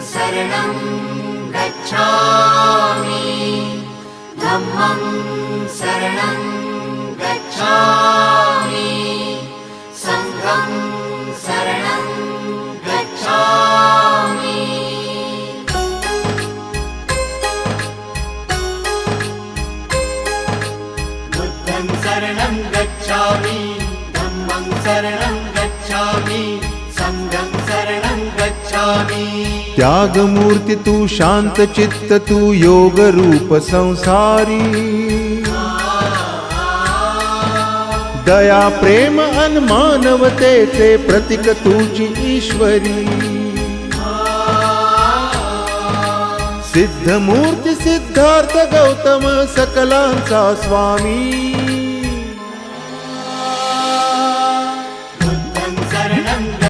शरणं गच्छामि धम्मं शरणं गच्छामि संघं शरणं गच्छामि बुद्धं शरणं गच्छामि धम्मं शरणं गच्छामि संघं शरणं गच्छामि। त्यागमूर्ती तू शांत चित्त तू योग रूप संसारी दया प्रेम अन मानवतेचे प्रतीक तुझी ईश्वरी सिद्धमूर्ती सिद्धार्थ गौतम सकलांचा स्वामी